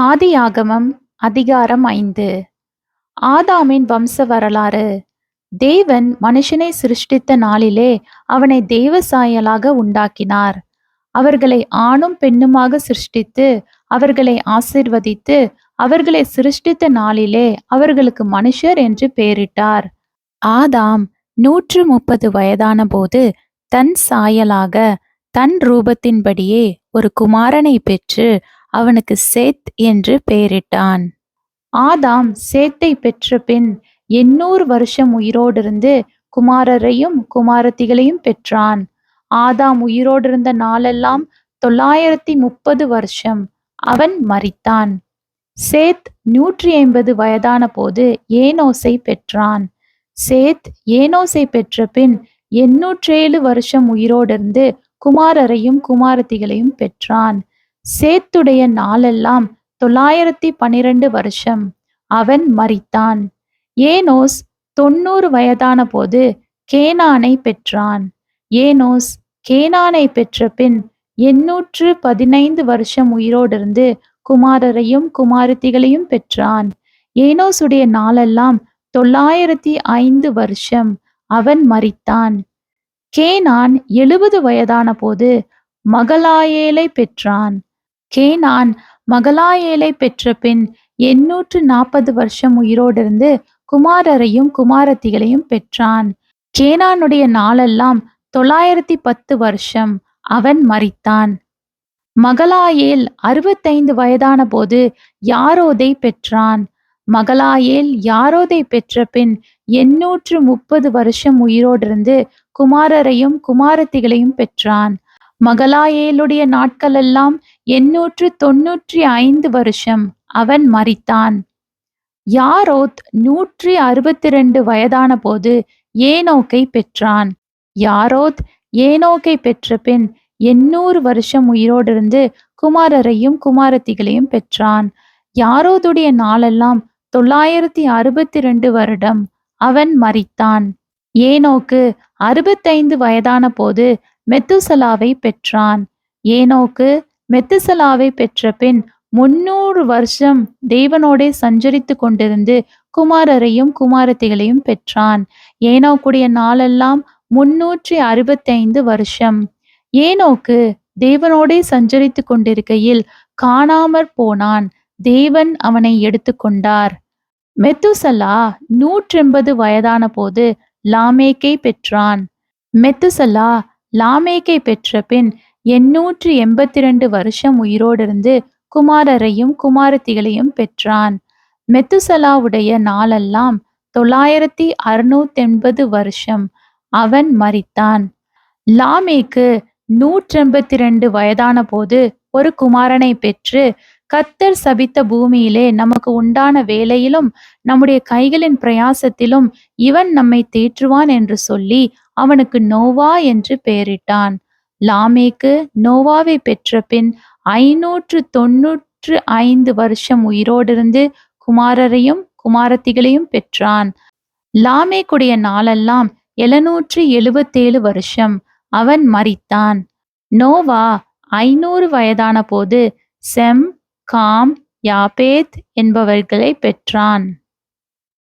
ஆதியாகமம் அதிகாரம் 5. ஆதாமின் வம்ச வரலாறு. தேவன் மனுஷனை சிருஷ்டித்த நாளிலே அவனை தேவ சாயலாக உண்டாக்கினார். அவர்களை ஆணும் பெண்ணுமாக சிருஷ்டித்து அவர்களை ஆசீர்வதித்து அவர்களை சிருஷ்டித்த நாளிலே அவர்களுக்கு மனுஷர் என்று பெயரிட்டார். ஆதாம் 130 வயதான போது தன் சாயலாக தன் ரூபத்தின்படியே ஒரு குமாரனை பெற்று அவனுக்கு சேத் என்று பெயரிட்டான். ஆதாம் சேத்தை பெற்ற பின் 800 வருஷம் உயிரோடிருந்து குமாரரையும் குமாரத்திகளையும் பெற்றான். ஆதாம் உயிரோடிருந்த நாளெல்லாம் 930 வருஷம். அவன் மரித்தான். சேத் 150 வயதான போது ஏனோசை பெற்றான். சேத் ஏனோசை பெற்ற பின் 807 வருஷம் உயிரோடிருந்து குமாரரையும் குமாரத்திகளையும் பெற்றான். சேத்துடைய நாளெல்லாம் 912 வருஷம். அவன் மரித்தான். ஏனோஸ் 90 வயதான போது கேனானை பெற்றான். ஏனோஸ் கேனானை பெற்ற பின் 815 வருஷம் உயிரோடிருந்து குமாரரையும் குமாரத்திகளையும் பெற்றான். ஏனோசுடைய நாளெல்லாம் 905 வருஷம். அவன் மரித்தான். கேனான் 70 வயதான போது மகலாயேலை பெற்றான். கேனான் மகலாயேலை பெற்ற பின் 840 வருஷம் உயிரோடிருந்து குமாரரையும் குமாரத்திகளையும் பெற்றான். கேனானுடைய நாளெல்லாம் 910 வருஷம். அவன் மரித்தான். மகலாயேல் 65 வயதான போது யாரோதை பெற்றான். மகலாயேல் யாரோதை பெற்ற பின் 830 வருஷம் உயிரோடிருந்து குமாரரையும் குமாரத்திகளையும் பெற்றான். மகலாயேலுடைய நாட்களெல்லாம் 895 வருஷம். அவன் மரித்தான். யாரோத் 162 வயதான போது ஏனோக்கை பெற்றான். யாரோத் ஏனோக்கை பெற்ற பின் 800 வருஷம் உயிரோடிருந்து குமாரரையும் குமாரத்திகளையும் பெற்றான். யாரோதுடைய நாளெல்லாம் 962 வருடம். அவன் மரித்தான். ஏனோக்கு 65 வயதான போது மெத்துசலாவை பெற்றான். ஏனோக்கு மெத்துசலாவை பெற்ற பின் 300 வருஷம் தேவனோடே சஞ்சரித்து கொண்டிருந்து குமாரரையும் குமாரத்திகளையும் பெற்றான். ஏனோக்குடைய நாளெல்லாம் 365 வருஷம். ஏனோக்கு தேவனோடே சஞ்சரித்து கொண்டிருக்கையில் காணாமற் போனான். தேவன் அவனை எடுத்துக்கொண்டார். மெத்துசலா 180 வயதான போது லாமேக்கை பெற்றான். மெத்துசலா லாமேக்கை பெற்ற பின் 882 வருஷம் உயிரோடிருந்து குமாரரையும் குமாரத்திகளையும் பெற்றான். மெத்துசலாவுடைய நாளெல்லாம் 960 வருஷம். அவன் மரித்தான். லாமேக்கு 182 வயதான போது ஒரு குமாரனை பெற்று கர்த்தர் சபித்த பூமியிலே நமக்கு உண்டான வேலையிலும் நம்முடைய கைகளின் பிரயாசத்திலும் இவன் நம்மை தேற்றுவான் என்று சொல்லி அவனுக்கு நோவா என்று பெயரிட்டான். லாமேக்கு நோவாவை பெற்ற பின் 595 வருஷம் உயிரோடிருந்து குமாரரையும் குமாரத்திகளையும் பெற்றான். லாமேக்குடைய நாளெல்லாம் 777 வருஷம். அவன் மரித்தான். நோவா 500 வயதான போது செம், காம், யாபேத் என்பவர்களை பெற்றான்.